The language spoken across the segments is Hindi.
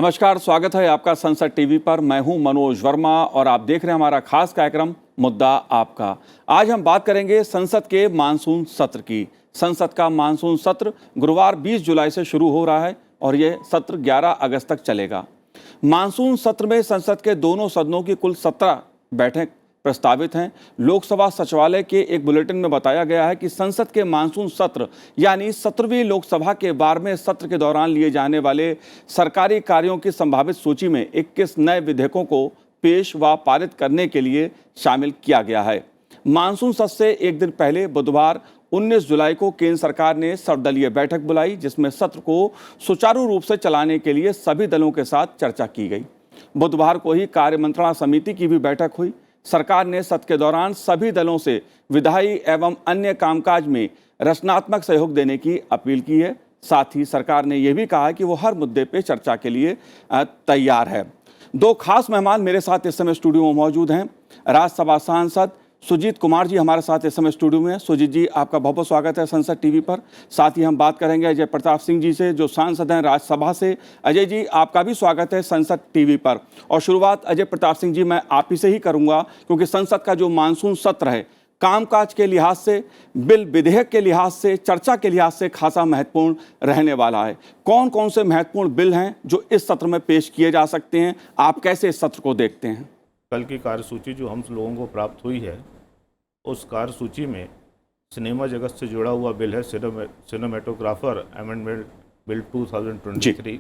नमस्कार, स्वागत है आपका संसद टीवी पर। मैं हूं मनोज वर्मा और आप देख रहे हैं हमारा खास कार्यक्रम मुद्दा आपका। आज हम बात करेंगे संसद के मानसून सत्र की। संसद का मानसून सत्र गुरुवार 20 जुलाई से शुरू हो रहा है और ये सत्र 11 अगस्त तक चलेगा। मानसून सत्र में संसद के दोनों सदनों की कुल 17 बैठक प्रस्तावित हैं। लोकसभा सचिवालय के एक बुलेटिन में बताया गया है कि संसद के मानसून सत्र यानी 17वीं लोकसभा के 12वें सत्र के दौरान लिए जाने वाले सरकारी कार्यों की संभावित सूची में 21 नए विधेयकों को पेश व पारित करने के लिए शामिल किया गया है। मानसून सत्र से एक दिन पहले बुधवार 19 जुलाई को केंद्र सरकार ने सर्वदलीय बैठक बुलाई, जिसमें सत्र को सुचारू रूप से चलाने के लिए सभी दलों के साथ चर्चा की गई। बुधवार को ही कार्य मंत्रणा समिति की भी बैठक हुई। सरकार ने सत्र के दौरान सभी दलों से विधायी एवं अन्य कामकाज में रचनात्मक सहयोग देने की अपील की है। साथ ही सरकार ने यह भी कहा है कि वो हर मुद्दे पे चर्चा के लिए तैयार है। दो खास मेहमान मेरे साथ इस समय स्टूडियो में मौजूद हैं। राज्यसभा सांसद सुजीत कुमार जी हमारे साथ इस समय स्टूडियो में हैं। सुजीत जी, आपका बहुत बहुत स्वागत है संसद टीवी पर। साथ ही हम बात करेंगे अजय प्रताप सिंह जी से, जो सांसद हैं राज्यसभा से। अजय जी, आपका भी स्वागत है संसद टीवी पर। और शुरुआत अजय प्रताप सिंह जी मैं आप ही से ही करूंगा, क्योंकि संसद का जो मानसून सत्र है कामकाज के लिहाज से, बिल विधेयक के लिहाज से, चर्चा के लिहाज से खासा महत्वपूर्ण रहने वाला है। कौन कौन से महत्वपूर्ण बिल हैं जो इस सत्र में पेश किए जा सकते हैं? आप कैसे इस सत्र को देखते हैं? कल की कार्यसूची जो हम लोगों को प्राप्त हुई है, उस कार्यसूची में सिनेमा जगत से जुड़ा हुआ बिल है सिनेमेटोग्राफर अमेंडमेंट बिल 2023।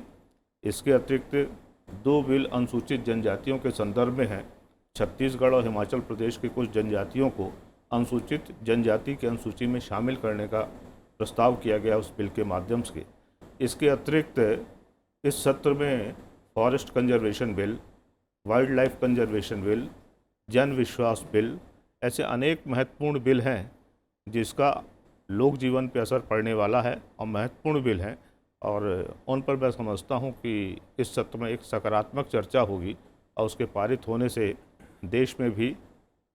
इसके अतिरिक्त दो बिल अनुसूचित जनजातियों के संदर्भ में हैं। छत्तीसगढ़ और हिमाचल प्रदेश के कुछ जनजातियों को अनुसूचित जनजाति की अनुसूची में शामिल करने का प्रस्ताव किया गया उस बिल के माध्यम से। इसके अतिरिक्त इस सत्र में forest conservation bill, wild life conservation bill, जन विश्वास बिल, ऐसे अनेक महत्वपूर्ण बिल हैं जिसका लोक जीवन पर असर पड़ने वाला है और महत्वपूर्ण बिल हैं, और उन पर मैं समझता हूं कि इस सत्र में एक सकारात्मक चर्चा होगी और उसके पारित होने से देश में भी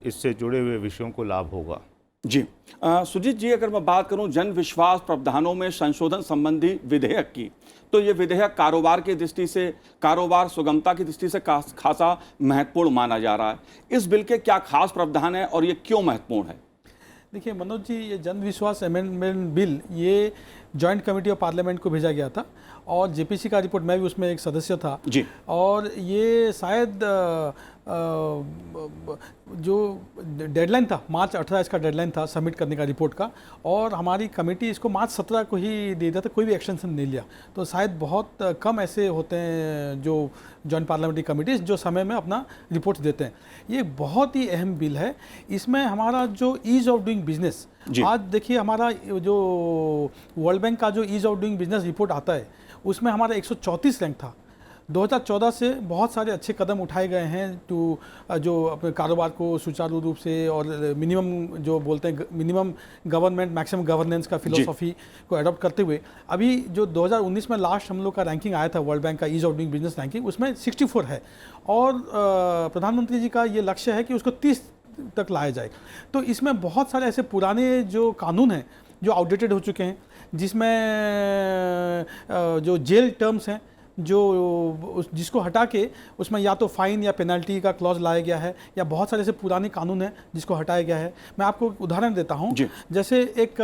इससे जुड़े हुए विषयों को लाभ होगा। जी सुजीत जी, अगर मैं बात करूं जन विश्वास प्रावधानों में संशोधन संबंधी विधेयक की, तो ये विधेयक कारोबार की दृष्टि से, कारोबार सुगमता की दृष्टि से खासा महत्वपूर्ण माना जा रहा है। इस बिल के क्या खास प्रावधान है और ये क्यों महत्वपूर्ण है? देखिए मनोज जी, ये जन विश्वास अमेंडमेंट बिल ये जॉइंट कमेटी ऑफ पार्लियामेंट को भेजा गया था और जेपीसी का रिपोर्ट, मैं भी उसमें एक सदस्य था जी। और ये शायद जो डेडलाइन था मार्च 18 इसका डेडलाइन था सबमिट करने का रिपोर्ट का, और हमारी कमेटी इसको मार्च 17 को ही दे दिया था। कोई भी एक्शन नहीं लिया। तो शायद बहुत कम ऐसे होते हैं जो जॉइंट पार्लियामेंट्री कमेटीज जो समय में अपना रिपोर्ट देते हैं। ये बहुत ही अहम बिल है। इसमें हमारा जो ईज ऑफ डूइंग बिजनेस, आज देखिए हमारा जो वर्ल्ड बैंक का जो ease of doing business report आता है उसमें हमारा 134 रैंक था। 2014 से बहुत सारे अच्छे कदम उठाए गए हैं टू जो अपने कारोबार को सुचारू रूप से और मिनिमम जो बोलते हैं मिनिमम गवर्नमेंट मैक्सिमम गवर्नेंस का फिलोसॉफी को अडॉप्ट करते हुए अभी जो 2019 में लास्ट हम लोग का रैंकिंग आया था वर्ल्ड बैंक का ease of doing business ranking, उसमें 64 है और प्रधानमंत्री जी का ये लक्ष्य है कि उसको 30 तक लाया जाए। तो इसमें बहुत सारे ऐसे पुराने जो कानून हैं जो आउटडेटेड हो चुके हैं, जिसमें जो जेल टर्म्स हैं जो जिसको हटा के उसमें या तो फाइन या पेनल्टी का क्लॉज लाया गया है, या बहुत सारे ऐसे पुराने कानून हैं जिसको हटाया गया है। मैं आपको उदाहरण देता हूं, जैसे एक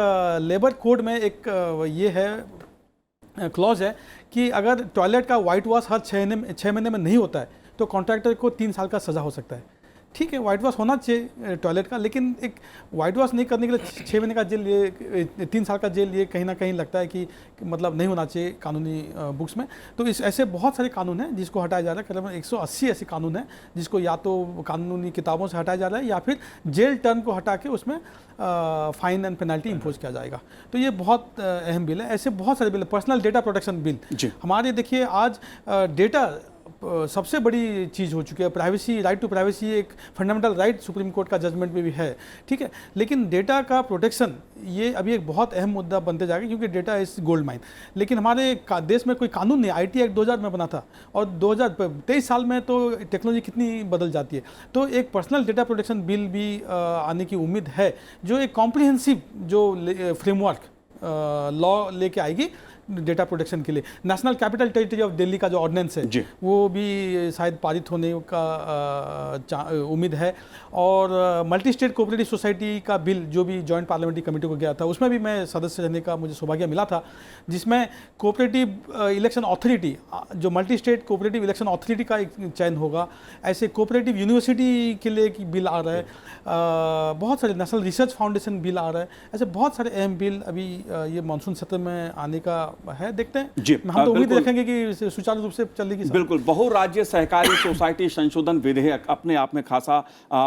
लेबर कोड में एक ये है क्लॉज है कि अगर टॉयलेट का वाइट वॉश हर 6 महीने में नहीं होता है तो कॉन्ट्रैक्टर को 3 साल का सज़ा हो सकता है। ठीक है, वाइट वॉश होना चाहिए टॉयलेट का, लेकिन एक वाइट वॉश नहीं करने के लिए 6 महीने का जेल, ये 3 साल का जेल, ये कहीं ना कहीं लगता है कि मतलब नहीं होना चाहिए कानूनी बुक्स में। तो इस ऐसे बहुत सारे कानून हैं जिसको हटाया जा रहा है। करीबन 180 ऐसे कानून हैं जिसको या तो कानूनी किताबों से हटाया जा रहा है या फिर जेल टर्म को हटा के उसमें फाइन एंड पेनल्टी इम्पोज किया जाएगा। तो ये बहुत अहम बिल है। ऐसे बहुत सारे बिल है। पर्सनल डेटा प्रोटेक्शन बिल, हमारे देखिए आज डेटा सबसे बड़ी चीज़ हो चुकी है। प्राइवेसी, राइट टू प्राइवेसी एक फंडामेंटल राइट सुप्रीम कोर्ट का जजमेंट में भी है, ठीक है, लेकिन डेटा का प्रोटेक्शन ये अभी एक बहुत अहम मुद्दा बनते जाएगा, क्योंकि डेटा इज गोल्ड माइन। लेकिन हमारे देश में कोई कानून नहीं। आईटी एक्ट 2000 में बना था और 2023 साल में तो टेक्नोलॉजी कितनी बदल जाती है। तो एक पर्सनल डेटा प्रोटेक्शन बिल भी आने की उम्मीद है, जो एक कॉम्प्रिहेंसिव जो फ्रेमवर्क लॉ लेके आएगी, डेटा प्रोटेक्शन के लिए। National capital territory of Delhi का जो ऑर्डिनेंस है जी। वो भी शायद पारित होने का उम्मीद है। और मल्टी स्टेट कोऑपरेटिव सोसाइटी का बिल जो भी जॉइंट पार्लियामेंट्री कमेटी को गया था, उसमें भी मैं सदस्य रहने का मुझे सौभाग्य मिला था, जिसमें कोऑपरेटिव इलेक्शन अथॉरिटी, जो multi state cooperative election authority का एक चयन होगा। ऐसे कोऑपरेटिव यूनिवर्सिटी के लिए एक बिल आ रहा है, बहुत सारे नेशनल रिसर्च फाउंडेशन बिल आ रहा है। ऐसे बहुत सारे अहम बिल अभी ये मानसून सत्र में आने का है, देखते हैं जी। हम तो उम्मीद बिल्कुल। रखेंगे कि सुचारू रूप से चलेगी। बिल्कुल, बहुराज्य सहकारी सोसाइटी संशोधन विधेयक अपने आप में खासा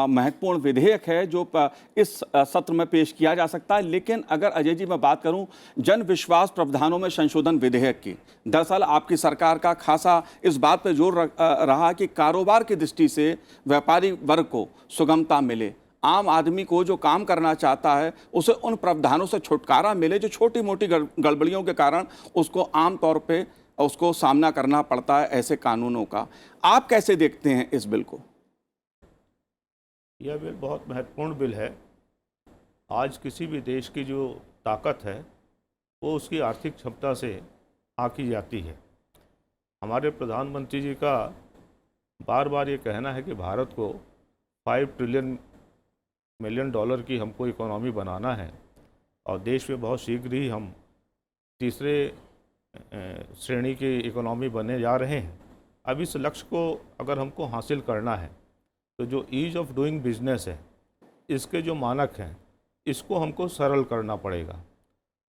महत्वपूर्ण विधेयक है जो इस सत्र में पेश किया जा सकता है। लेकिन अगर अजय जी मैं बात करूं जन विश्वास प्रावधानों में संशोधन विधेयक की, दरअसल आपकी सरकार का खासा इस बात पर जोर रहा कि कारोबार की दृष्टि से व्यापारी वर्ग को सुगमता मिले, आम आदमी को जो काम करना चाहता है उसे उन प्रावधानों से छुटकारा मिले जो छोटी मोटी गड़बड़ियों के कारण उसको आम तौर पे उसको सामना करना पड़ता है ऐसे कानूनों का। आप कैसे देखते हैं इस बिल को? यह बिल बहुत महत्वपूर्ण बिल है। आज किसी भी देश की जो ताकत है वो उसकी आर्थिक क्षमता से आंकी जाती है। हमारे प्रधानमंत्री जी का बार बार ये कहना है कि भारत को 5 ट्रिलियन मिलियन डॉलर की हमको इकोनॉमी बनाना है और देश में बहुत शीघ्र ही हम तीसरे श्रेणी की इकोनॉमी बनने जा रहे हैं। अब इस लक्ष्य को अगर हमको हासिल करना है तो जो ईज ऑफ डूइंग बिजनेस है, इसके जो मानक हैं, इसको हमको सरल करना पड़ेगा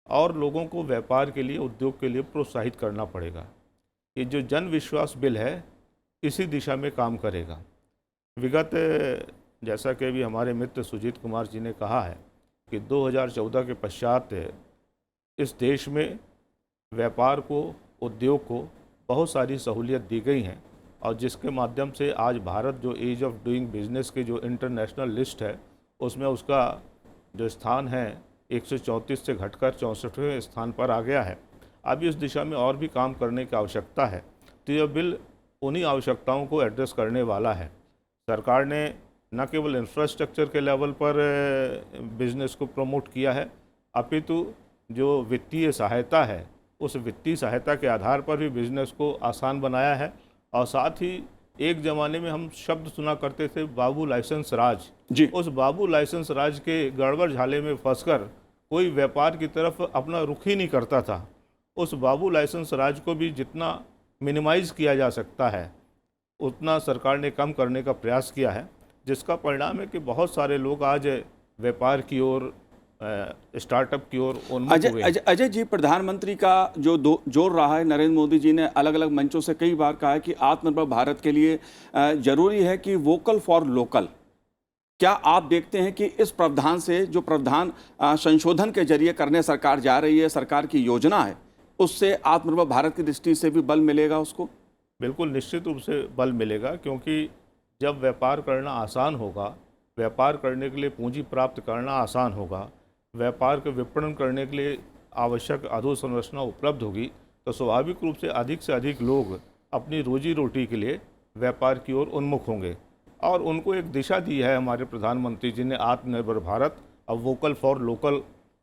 और लोगों को व्यापार के लिए, उद्योग के लिए प्रोत्साहित करना पड़ेगा। ये जो जन विश्वास बिल है इसी दिशा में काम करेगा। विगत जैसा कि अभी हमारे मित्र सुजीत कुमार जी ने कहा है कि 2014 के पश्चात इस देश में व्यापार को, उद्योग को बहुत सारी सहूलियत दी गई हैं और जिसके माध्यम से आज भारत जो ईज ऑफ डूइंग बिजनेस की जो इंटरनेशनल लिस्ट है उसमें उसका जो स्थान है 134 से घटकर 64वें स्थान पर आ गया है। अब इस दिशा में और भी काम करने की आवश्यकता है। तो यह बिल उन्हीं आवश्यकताओं को एड्रेस करने वाला है। सरकार ने न केवल इंफ्रास्ट्रक्चर के लेवल पर बिजनेस को प्रमोट किया है, अपितु जो वित्तीय सहायता है उस वित्तीय सहायता के आधार पर भी बिजनेस को आसान बनाया है। और साथ ही एक ज़माने में हम शब्द सुना करते थे बाबू लाइसेंस राज जी। उस बाबू लाइसेंस राज के गड़बड़ झाले में फंसकर कोई व्यापार की तरफ अपना रुख ही नहीं करता था। उस बाबू लाइसेंस राज को भी जितना मिनिमाइज किया जा सकता है उतना सरकार ने कम करने का प्रयास किया है, जिसका परिणाम है कि बहुत सारे लोग आज व्यापार की ओर, स्टार्टअप की ओर उन्मुख हुए। अजय जी, प्रधानमंत्री का जो जोर रहा है, नरेंद्र मोदी जी ने अलग अलग मंचों से कई बार कहा है कि आत्मनिर्भर भारत के लिए जरूरी है कि वोकल फॉर लोकल। क्या आप देखते हैं कि इस प्रावधान से, जो प्रावधान संशोधन के जरिए करने सरकार जा रही है, सरकार की योजना है, उससे आत्मनिर्भर भारत की दृष्टि से भी बल मिलेगा उसको? बिल्कुल निश्चित रूप से बल मिलेगा, क्योंकि जब व्यापार करना आसान होगा, व्यापार करने के लिए पूंजी प्राप्त करना आसान होगा, व्यापार के विपणन करने के लिए आवश्यक अधोसंरचना उपलब्ध होगी, तो स्वाभाविक रूप से अधिक लोग अपनी रोजी रोटी के लिए व्यापार की ओर उन्मुख होंगे। और उनको एक दिशा दी है हमारे प्रधानमंत्री जी ने आत्मनिर्भर भारत, अब वोकल फॉर लोकल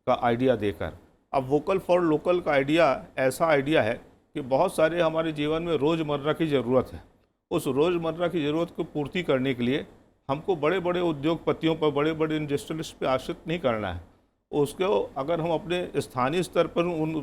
का आइडिया देकर। अब वोकल फॉर लोकल का आइडिया ऐसा आइडिया है कि बहुत सारे हमारे जीवन में रोज़मर्रा की ज़रूरत है। उस रोज़मर्रा की ज़रूरत को पूर्ति करने के लिए हमको बड़े बड़े उद्योगपतियों पर, बड़े बड़े इंडस्ट्रियलिस्ट पर आश्रित नहीं करना है। उसको अगर हम अपने स्थानीय स्तर पर उन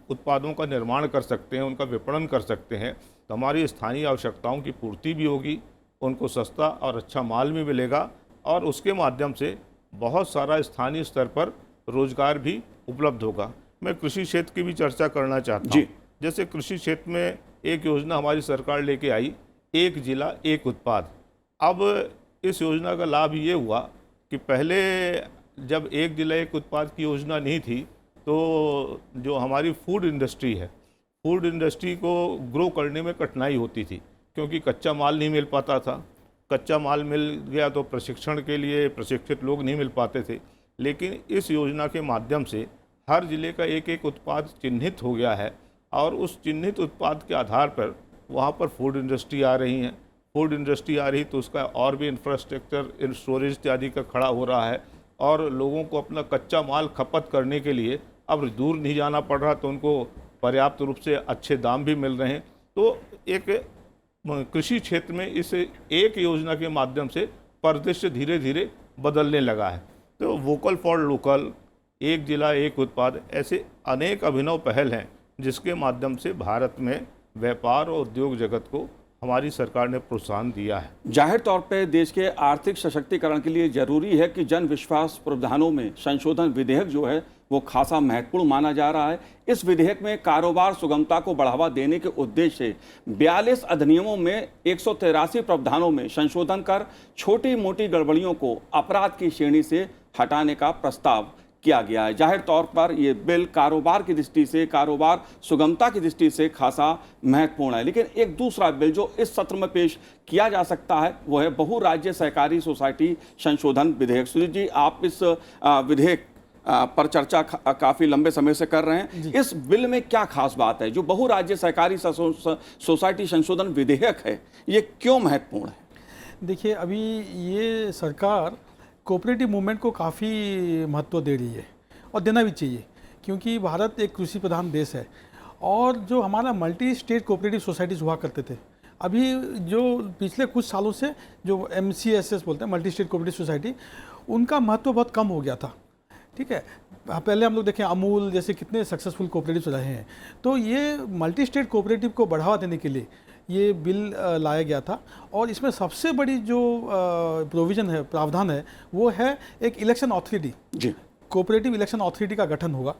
उत्पादों का निर्माण कर सकते हैं, उनका विपणन कर सकते हैं, तो हमारी स्थानीय आवश्यकताओं की पूर्ति भी होगी, उनको सस्ता और अच्छा माल भी मिलेगा और उसके माध्यम से बहुत सारा स्थानीय स्तर पर रोजगार भी उपलब्ध होगा। मैं कृषि क्षेत्र की भी चर्चा करना चाहता हूँ। जैसे कृषि क्षेत्र में एक योजना हमारी सरकार लेके आई, एक जिला एक उत्पाद। अब इस योजना का लाभ ये हुआ कि पहले जब एक जिला एक उत्पाद की योजना नहीं थी तो जो हमारी फूड इंडस्ट्री है, फूड इंडस्ट्री को ग्रो करने में कठिनाई होती थी, क्योंकि कच्चा माल नहीं मिल पाता था। कच्चा माल मिल गया तो प्रशिक्षण के लिए प्रशिक्षित लोग नहीं मिल पाते थे। लेकिन इस योजना के माध्यम से हर जिले का एक एक उत्पाद चिन्हित हो गया है और उस चिन्हित उत्पाद के आधार पर वहाँ पर फूड इंडस्ट्री आ रही है। फूड इंडस्ट्री आ रही तो उसका और भी इंफ्रास्ट्रक्चर, स्टोरेज इत्यादि का खड़ा हो रहा है और लोगों को अपना कच्चा माल खपत करने के लिए अब दूर नहीं जाना पड़ रहा, तो उनको पर्याप्त रूप से अच्छे दाम भी मिल रहे हैं। तो एक कृषि क्षेत्र में इस एक योजना के माध्यम से परिदृश्य धीरे धीरे बदलने लगा है। तो वोकल फॉर लोकल, एक जिला एक उत्पाद, ऐसे अनेक अभिनव पहल हैं जिसके माध्यम से भारत में व्यापार और उद्योग जगत को हमारी सरकार ने प्रोत्साहन दिया है। जाहिर तौर पे देश के आर्थिक सशक्तिकरण के लिए जरूरी है कि जन विश्वास प्रावधानों में संशोधन विधेयक जो है वो खासा महत्वपूर्ण माना जा रहा है। इस विधेयक में कारोबार सुगमता को बढ़ावा देने के उद्देश्य से 42 अधिनियमों में 183 प्रावधानों में संशोधन कर छोटी मोटी गड़बड़ियों को अपराध की श्रेणी से हटाने का प्रस्ताव किया गया है। जाहिर तौर पर यह बिल कारोबार की दृष्टि से, कारोबार सुगमता की दृष्टि से खासा महत्वपूर्ण है। लेकिन एक दूसरा बिल जो इस सत्र में पेश किया जा सकता है वो है बहुराज्य सहकारी सोसाइटी संशोधन विधेयक। सुजीत जी, आप इस विधेयक पर चर्चा काफी लंबे समय से कर रहे हैं। इस बिल में क्या खास बात है? जो बहुराज्य सहकारी सोसाइटी संशोधन विधेयक है, ये क्यों महत्वपूर्ण है? देखिए, अभी ये सरकार कोऑपरेटिव मूवमेंट को काफ़ी महत्व दे रही है और देना भी चाहिए, क्योंकि भारत एक कृषि प्रधान देश है। और जो हमारा मल्टी स्टेट कोऑपरेटिव सोसाइटीज़ हुआ करते थे, अभी जो पिछले कुछ सालों से जो MCSS बोलते हैं, मल्टी स्टेट कोऑपरेटिव सोसाइटी, उनका महत्व बहुत कम हो गया था। ठीक है, पहले हम लोग देखें अमूल जैसे कितने सक्सेसफुल कोऑपरेटिव्स रहे हैं। तो ये मल्टी स्टेट कोऑपरेटिव को बढ़ावा देने के लिए ये बिल लाया गया था। और इसमें सबसे बड़ी जो प्रोविज़न है, प्रावधान है, वो है एक इलेक्शन अथॉरिटी, जी, कोऑपरेटिव इलेक्शन अथॉरिटी का गठन होगा,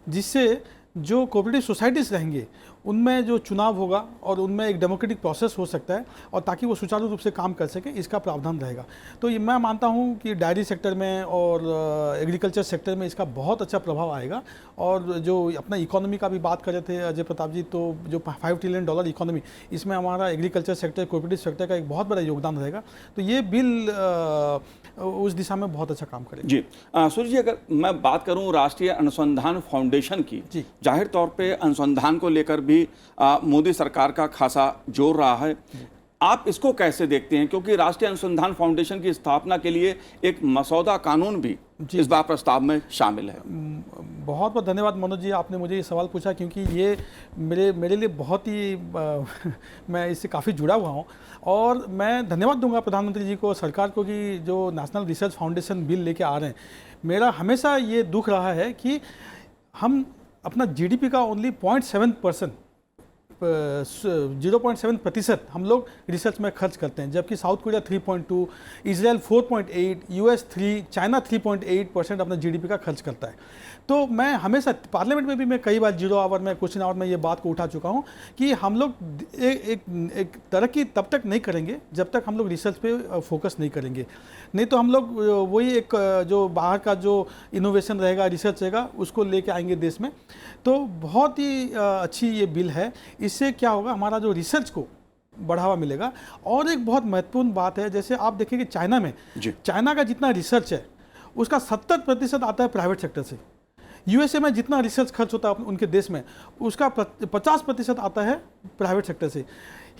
जिससे जो कोऑपरेटिव सोसाइटीज़ रहेंगे उनमें जो चुनाव होगा और उनमें एक डेमोक्रेटिक प्रोसेस हो सकता है, और ताकि वो सुचारू रूप से काम कर सके, इसका प्रावधान रहेगा। तो ये मैं मानता हूँ कि डायरी सेक्टर में और एग्रीकल्चर सेक्टर में इसका बहुत अच्छा प्रभाव आएगा। और जो अपना इकोनॉमी का भी बात कर रहे थे अजय प्रताप जी, तो जो $5 ट्रिलियन इकोनॉमी, इसमें हमारा एग्रीकल्चर सेक्टर, कोऑपरेटिव सेक्टर का एक बहुत बड़ा योगदान रहेगा। तो ये बिल उस दिशा में बहुत अच्छा काम करेगा। जी, सूर्य जी, अगर मैं बात करूं राष्ट्रीय अनुसंधान फाउंडेशन की, जी, जाहिर तौर पे अनुसंधान को लेकर भी मोदी सरकार का खासा जोर रहा है। आप इसको कैसे देखते हैं? क्योंकि राष्ट्रीय अनुसंधान फाउंडेशन की स्थापना के लिए एक मसौदा कानून भी इस बार प्रस्ताव में शामिल है। बहुत बहुत धन्यवाद मनोज जी, आपने मुझे ये सवाल पूछा, क्योंकि ये मेरे लिए बहुत ही मैं इससे काफ़ी जुड़ा हुआ हूँ। और मैं धन्यवाद दूंगा प्रधानमंत्री जी को, सरकार को, कि जो नेशनल रिसर्च फाउंडेशन बिल लेके आ रहे हैं। मेरा हमेशा ये दुख रहा है कि हम अपना GDP का ओनली 0.7% हम लोग रिसर्च में खर्च करते हैं, जबकि south Korea 3.2, Israel 4.8, US 3, China 3.8% अपना GDP का खर्च करता है। तो मैं हमेशा पार्लियामेंट में भी मैं कई बार 0 आवर में, क्वेश्चन आवर में ये बात को उठा चुका हूँ कि हम लोग एक तरक्की तब तक नहीं करेंगे जब तक हम लोग रिसर्च पे फोकस नहीं करेंगे। नहीं तो हम लोग वही एक जो बाहर का जो इनोवेशन रहेगा, रिसर्च रहेगा, उसको लेके आएंगे देश में। तो बहुत ही अच्छी ये बिल है। इससे क्या होगा, हमारा जो रिसर्च को बढ़ावा मिलेगा। और एक बहुत महत्वपूर्ण बात है, जैसे आप देखेंगे चाइना में, चाइना का जितना रिसर्च है उसका 70% आता है प्राइवेट सेक्टर से। USA में जितना रिसर्च खर्च होता है उनके देश में, उसका 50% आता है प्राइवेट सेक्टर से।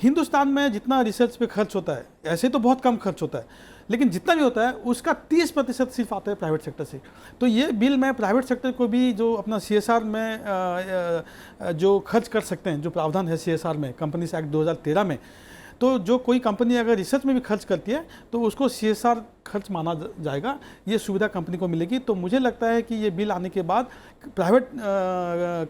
हिंदुस्तान में जितना रिसर्च पे खर्च होता है, ऐसे तो बहुत कम खर्च होता है, लेकिन जितना भी होता है उसका 30% सिर्फ आता है प्राइवेट सेक्टर से। तो ये बिल में प्राइवेट सेक्टर को भी जो अपना CSR में जो खर्च कर सकते हैं, जो प्रावधान है CSR में, कंपनीज एक्ट 2013 में, तो जो कोई कंपनी अगर रिसर्च में भी खर्च करती है तो उसको CSR खर्च माना जाएगा, ये सुविधा कंपनी को मिलेगी। तो मुझे लगता है कि ये बिल आने के बाद प्राइवेट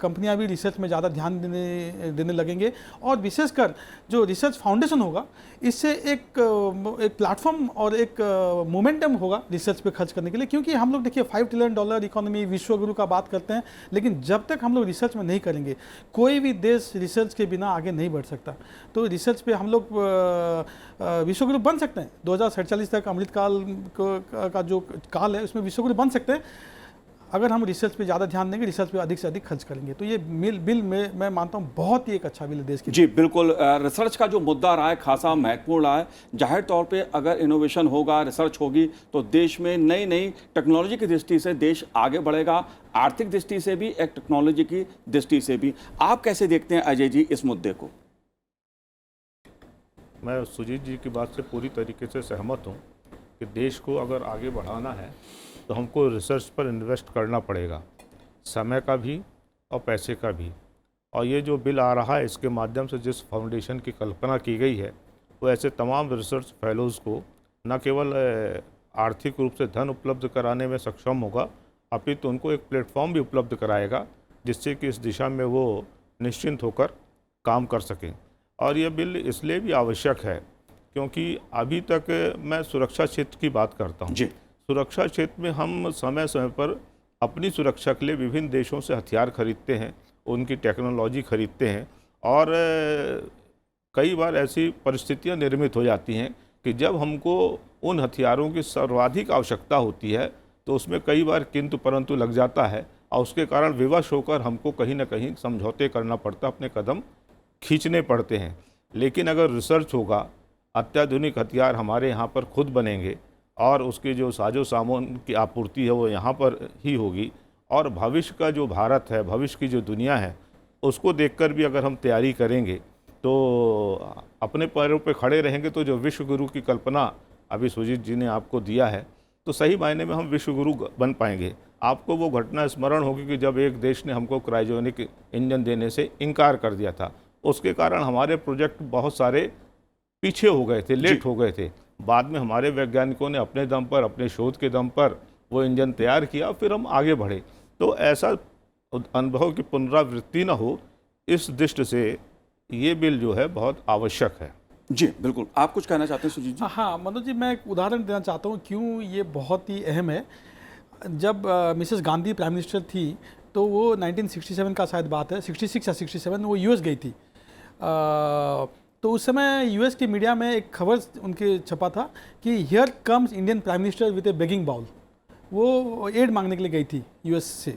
कंपनियां भी रिसर्च में ज़्यादा ध्यान देने लगेंगे। और विशेषकर जो रिसर्च फाउंडेशन होगा, इससे एक प्लेटफॉर्म और एक मोमेंटम होगा रिसर्च पे खर्च करने के लिए। क्योंकि हम लोग देखिए $5 ट्रिलियन इकोनॉमी, विश्वगुरु का बात करते हैं, लेकिन जब तक हम लोग रिसर्च में नहीं करेंगे, कोई भी देश रिसर्च के बिना आगे नहीं बढ़ सकता। तो रिसर्च पे हम लोग विश्वगुरु बन सकते हैं। 2047 तक अमृतकाल का जो काल है, उसमें विश्वगुरु बन सकते हैं अगर हम रिसर्च पे ज़्यादा ध्यान देंगे, रिसर्च पे अधिक से अधिक खर्च करेंगे। तो ये बिल में मैं मानता हूँ बहुत ही एक अच्छा बिल है देश के लिए। जी बिल्कुल, रिसर्च का जो मुद्दा रहा है खासा महत्वपूर्ण रहा है। जाहिर तौर पे अगर इनोवेशन होगा, रिसर्च होगी, तो देश में नई नई टेक्नोलॉजी की दृष्टि से देश आगे बढ़ेगा, आर्थिक दृष्टि से भी, एक टेक्नोलॉजी की दृष्टि से भी। आप कैसे देखते हैं अजय जी इस मुद्दे को? मैं सुजीत जी की बात से पूरी तरीके से सहमत हूँ कि देश को अगर आगे बढ़ाना है तो हमको रिसर्च पर इन्वेस्ट करना पड़ेगा, समय का भी और पैसे का भी। और ये जो बिल आ रहा है इसके माध्यम से जिस फाउंडेशन की कल्पना की गई है वो ऐसे तमाम रिसर्च फेलोज़ को न केवल आर्थिक रूप से धन उपलब्ध कराने में सक्षम होगा, अपितु उनको एक प्लेटफॉर्म भी उपलब्ध कराएगा जिससे कि इस दिशा में वो निश्चिंत होकर काम कर सकें। और ये बिल इसलिए भी आवश्यक है क्योंकि अभी तक मैं सुरक्षा क्षेत्र की बात करता हूँ। सुरक्षा क्षेत्र में हम समय समय पर अपनी सुरक्षा के लिए विभिन्न देशों से हथियार खरीदते हैं, उनकी टेक्नोलॉजी खरीदते हैं और कई बार ऐसी परिस्थितियां निर्मित हो जाती हैं कि जब हमको उन हथियारों की सर्वाधिक आवश्यकता होती है तो उसमें कई बार किंतु परंतु लग जाता है और उसके कारण विवश होकर हमको कहीं ना कहीं समझौते करना पड़ता, अपने कदम खींचने पड़ते हैं। लेकिन अगर रिसर्च होगा, अत्याधुनिक हथियार हमारे यहाँ पर खुद बनेंगे और उसके जो साजो सामान की आपूर्ति है वो यहाँ पर ही होगी और भविष्य का जो भारत है, भविष्य की जो दुनिया है, उसको देखकर भी अगर हम तैयारी करेंगे तो अपने पैरों पे खड़े रहेंगे तो जो विश्व गुरु की कल्पना अभी सुजीत जी ने आपको दिया है तो सही मायने में हम विश्व गुरु बन पाएंगे। आपको वो घटना स्मरण होगी कि जब एक देश ने हमको क्रायोजेनिक इंजन देने से इनकार कर दिया था, उसके कारण हमारे प्रोजेक्ट बहुत सारे पीछे हो गए थे, लेट हो गए थे। बाद में हमारे वैज्ञानिकों ने अपने दम पर, अपने शोध के दम पर वो इंजन तैयार किया, फिर हम आगे बढ़े। तो ऐसा अनुभव की पुनरावृत्ति न हो, इस दृष्टि से ये बिल जो है बहुत आवश्यक है। जी बिल्कुल। आप कुछ कहना चाहते हैं सुजीत जी? हाँ मनोज जी, मैं एक उदाहरण देना चाहता हूँ क्यों ये बहुत ही अहम है। जब मिसेस गांधी प्राइम मिनिस्टर थी तो वो 1967 का शायद बात है, 66 या 67, वो यूएस गई थी। तो उस समय यूएस की मीडिया में एक खबर उनके छपा था कि here comes Indian prime minister with a begging bowl. वो एड मांगने के लिए गई थी यूएस से।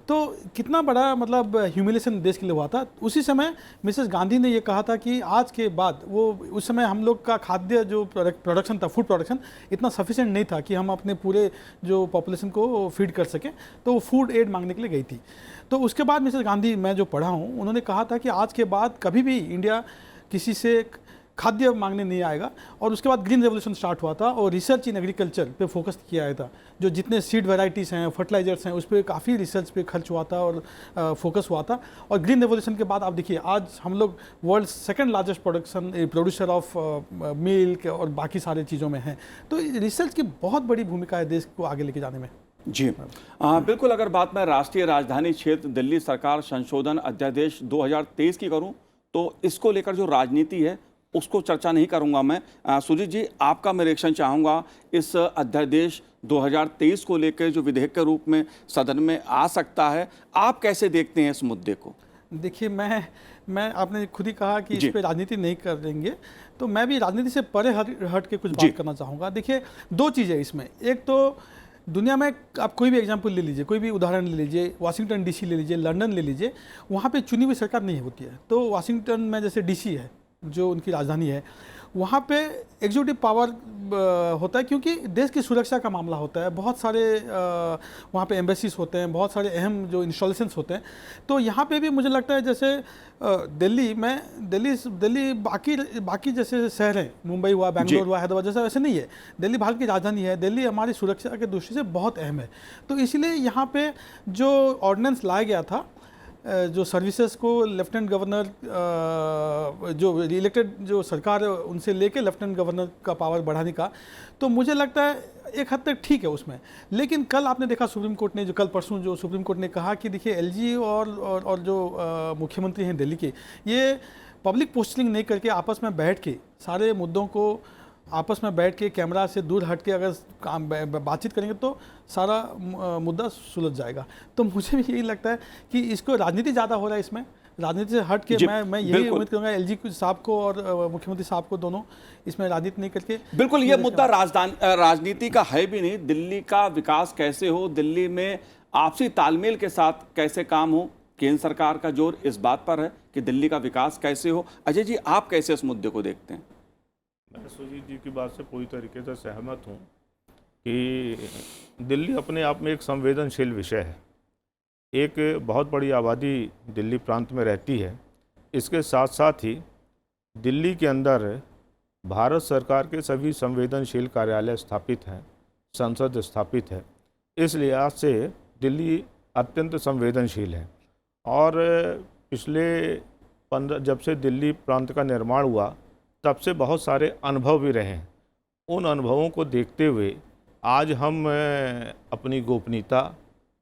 तो कितना बड़ा मतलब ह्यूमिलेशन देश के लिए हुआ था। उसी समय मिसेस गांधी ने ये कहा था कि आज के बाद, वो उस समय हम लोग का खाद्य जो प्रोडक्शन था, फूड प्रोडक्शन इतना सफिशिएंट नहीं था कि हम अपने पूरे जो पॉपुलेशन को फीड कर सकें, तो वो फूड एड मांगने के लिए गई थी। तो उसके बाद मिसेस गांधी, मैं जो पढ़ा हूँ, उन्होंने कहा था कि आज के बाद कभी भी इंडिया किसी से खाद्य मांगने नहीं आएगा। और उसके बाद ग्रीन रेवोल्यूशन स्टार्ट हुआ था और रिसर्च इन एग्रीकल्चर पे फोकस किया गया था। जो जितने सीड वैरायटीज़ हैं, फर्टिलाइजर्स हैं, उस पर काफ़ी रिसर्च पे खर्च हुआ था और फोकस हुआ था। और ग्रीन रेवोल्यूशन के बाद आप देखिए, आज हम लोग world second largest producer of milk और बाकी सारी चीज़ों में हैं। तो रिसर्च की बहुत बड़ी भूमिका है देश को आगे लेके जाने में। जी बिल्कुल। अगर बात मैं राष्ट्रीय राजधानी क्षेत्र दिल्ली सरकार संशोधन अध्यादेश 2023 की करूं तो इसको लेकर जो राजनीति है उसको चर्चा नहीं करूंगा मैं। सुजीत जी, आपका मैं रिएक्शन चाहूँगा इस अध्यादेश 2023 को लेकर जो विधेयक के रूप में सदन में आ सकता है, आप कैसे देखते हैं इस मुद्दे को? देखिए, मैं आपने खुद ही कहा कि इस पे राजनीति नहीं करेंगे, तो मैं भी राजनीति से परे हट के कुछ बात करना चाहूँगा। देखिए, दो चीज़ें इसमें। एक तो दुनिया में आप कोई भी एग्जाम्पल ले लीजिए, कोई भी उदाहरण ले लीजिए, वाशिंगटन डीसी ले लीजिए, लंदन ले लीजिए, वहाँ पे चुनी हुई सरकार नहीं होती है। तो वाशिंगटन में जैसे डीसी है जो उनकी राजधानी है, वहाँ पे एग्जीक्यूटिव पावर होता है क्योंकि देश की सुरक्षा का मामला होता है। बहुत सारे वहाँ पे एम्बेसीज होते हैं, बहुत सारे अहम जो इंस्टॉलेशंस होते हैं। तो यहाँ पे भी मुझे लगता है जैसे दिल्ली बाकी जैसे शहर हैं, मुंबई हुआ, बेंगलोर हुआ, हैदराबाद जैसा वैसे नहीं है। दिल्ली भारत की राजधानी है, दिल्ली हमारी सुरक्षा के दृष्टि से बहुत अहम है। तो इसलिए यहाँ पे जो ऑर्डिनेंस लाया गया था, जो सर्विसेज को लेफ्टिनेंट गवर्नर, जो इलेक्टेड जो सरकार है उनसे लेके लेफ्टिनेंट गवर्नर का पावर बढ़ाने का, तो मुझे लगता है एक हद तक ठीक है उसमें। लेकिन कल आपने देखा सुप्रीम कोर्ट ने, जो कल परसों जो सुप्रीम कोर्ट ने कहा कि देखिए एलजी और जो मुख्यमंत्री हैं दिल्ली के, ये पब्लिक पोस्टिंग नहीं करके आपस में बैठ के सारे मुद्दों को आपस में बैठ के कैमरा से दूर हट के अगर बातचीत करेंगे तो सारा मुद्दा सुलझ जाएगा। तो मुझे भी यही लगता है कि इसको राजनीति ज़्यादा हो रहा है इसमें। राजनीति से हट के मैं यही उम्मीद करूँगा एलजी साहब को और मुख्यमंत्री साहब को, दोनों इसमें राजनीति नहीं करके। बिल्कुल, ये मुद्दा राजनीति का है भी नहीं। दिल्ली का विकास कैसे हो, दिल्ली में आपसी तालमेल के साथ कैसे काम हो, केंद्र सरकार का जोर इस बात पर है कि दिल्ली का विकास कैसे हो। अजय जी, आप कैसे इस मुद्दे को देखते हैं? मैं सुजीत जी की बात से पूरी तरीके से सहमत हूँ कि दिल्ली अपने आप में एक संवेदनशील विषय है। एक बहुत बड़ी आबादी दिल्ली प्रांत में रहती है। इसके साथ साथ ही दिल्ली के अंदर भारत सरकार के सभी संवेदनशील कार्यालय स्थापित हैं, संसद स्थापित है। इस लिहाज से दिल्ली अत्यंत संवेदनशील है। और पिछले 15 जब से दिल्ली प्रांत का निर्माण हुआ तब से बहुत सारे अनुभव भी रहे हैं। उन अनुभवों को देखते हुए आज हम अपनी गोपनीयता,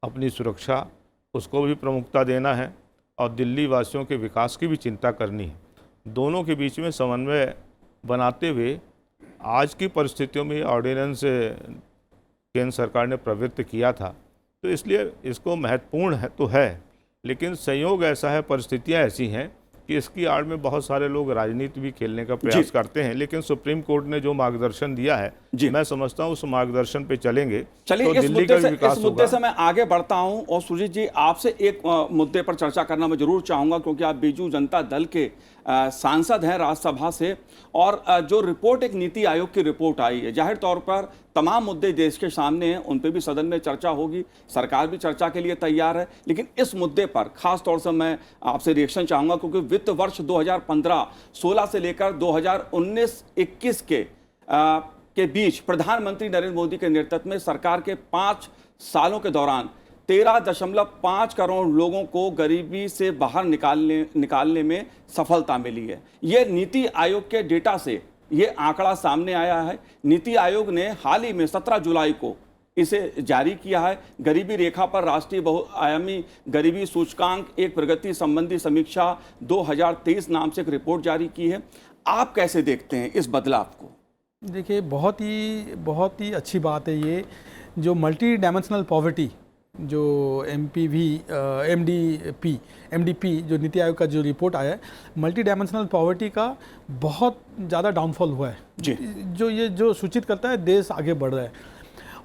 अपनी सुरक्षा, उसको भी प्रमुखता देना है और दिल्ली वासियों के विकास की भी चिंता करनी है। दोनों के बीच में समन्वय बनाते हुए आज की परिस्थितियों में ऑर्डिनेंस केंद्र सरकार ने प्रवृत्त किया था, तो इसलिए इसको महत्वपूर्ण है, लेकिन संयोग ऐसा है, परिस्थितियां ऐसी हैं कि इसकी आड़ में बहुत सारे लोग राजनीति भी खेलने का प्रयास करते हैं। लेकिन सुप्रीम कोर्ट ने जो मार्गदर्शन दिया है, मैं समझता हूं उस मार्गदर्शन पे चलेंगे। चलिए, तो इस मुद्दे से मैं आगे बढ़ता हूं और सुजीत जी आपसे एक मुद्दे पर चर्चा करना मैं जरूर चाहूंगा, क्योंकि आप बीजू जनता दल के सांसद हैं राज्यसभा से, और जो रिपोर्ट, एक नीति आयोग की रिपोर्ट आई है, जाहिर तौर पर तमाम मुद्दे देश के सामने हैं, उन पे भी सदन में चर्चा होगी, सरकार भी चर्चा के लिए तैयार है। लेकिन इस मुद्दे पर खास तौर से मैं आपसे रिएक्शन चाहूंगा, क्योंकि वित्त वर्ष 2015-16 से लेकर 2019-21 के बीच प्रधानमंत्री नरेंद्र मोदी के नेतृत्व में सरकार के 5 सालों के दौरान 13.5 करोड़ लोगों को गरीबी से बाहर निकालने में सफलता मिली है। ये नीति आयोग के डेटा से ये आंकड़ा सामने आया है। नीति आयोग ने हाल ही में 17 जुलाई को इसे जारी किया है। गरीबी रेखा पर राष्ट्रीय बहुआयामी गरीबी सूचकांक एक प्रगति संबंधी समीक्षा 2023 नाम से एक रिपोर्ट जारी की है। आप कैसे देखते हैं इस बदलाव को? देखिए, बहुत ही अच्छी बात है ये जो मल्टी डायमेंशनल पॉवर्टी, जो MDP जो नीति आयोग का जो रिपोर्ट आया है, मल्टी डायमेंशनल पॉवर्टी का बहुत ज़्यादा डाउनफॉल हुआ है जी। जो सूचित करता है देश आगे बढ़ रहा है।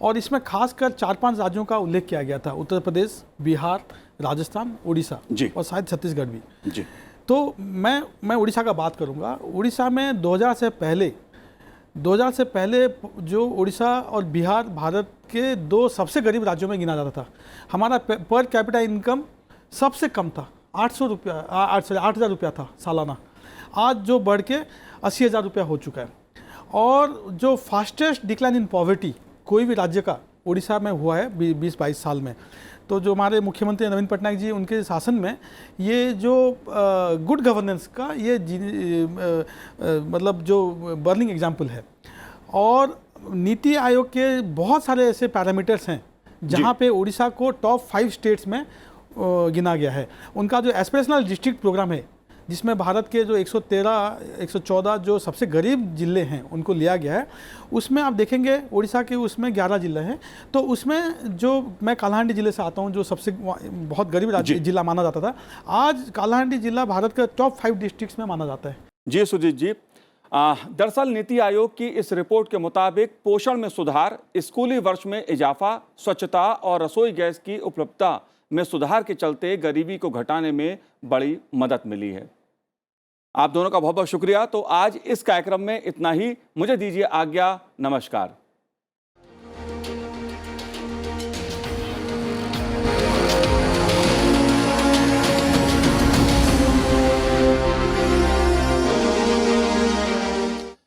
और इसमें खासकर 4-5 राज्यों का उल्लेख किया गया था, उत्तर प्रदेश, बिहार, राजस्थान, उड़ीसा और शायद छत्तीसगढ़ भी जी। तो मैं उड़ीसा का बात करूँगा। उड़ीसा में 2000 से पहले जो उड़ीसा और बिहार भारत के 2 सबसे गरीब राज्यों में गिना जाता था। हमारा पर कैपिटा इनकम सबसे कम था, 8,000 रुपया था सालाना, आज जो बढ़ के 80,000 रुपया हो चुका है। और जो फास्टेस्ट डिक्लाइन इन पॉवर्टी कोई भी राज्य का उड़ीसा में हुआ है 20-22 साल में। तो जो हमारे मुख्यमंत्री नवीन पटनायक जी, उनके शासन में ये जो गुड गवर्नेंस का ये मतलब जो बर्निंग एग्जाम्पल है। और नीति आयोग के बहुत सारे ऐसे पैरामीटर्स हैं जहाँ पे उड़ीसा को टॉप 5 स्टेट्स में गिना गया है। उनका जो एस्पिरेशनल डिस्ट्रिक्ट प्रोग्राम है, जिसमें भारत के जो 114 जो सबसे गरीब जिले हैं उनको लिया गया है, उसमें आप देखेंगे उड़ीसा के उसमें 11 जिले हैं। तो उसमें जो मैं कालाहांडी जिले से आता हूं, जो सबसे बहुत गरीब जिला माना जाता था, आज कालाहांडी जिला भारत के टॉप 5 डिस्ट्रिक्ट्स में माना जाता है। जी सुजीत जी, दरअसल नीति आयोग की इस रिपोर्ट के मुताबिक पोषण में सुधार, स्कूली वर्ष में इजाफा, स्वच्छता और रसोई गैस की उपलब्धता में सुधार के चलते गरीबी को घटाने में बड़ी मदद मिली है। आप दोनों का बहुत बहुत शुक्रिया। तो आज इस कार्यक्रम में इतना ही, मुझे दीजिए आज्ञा, नमस्कार।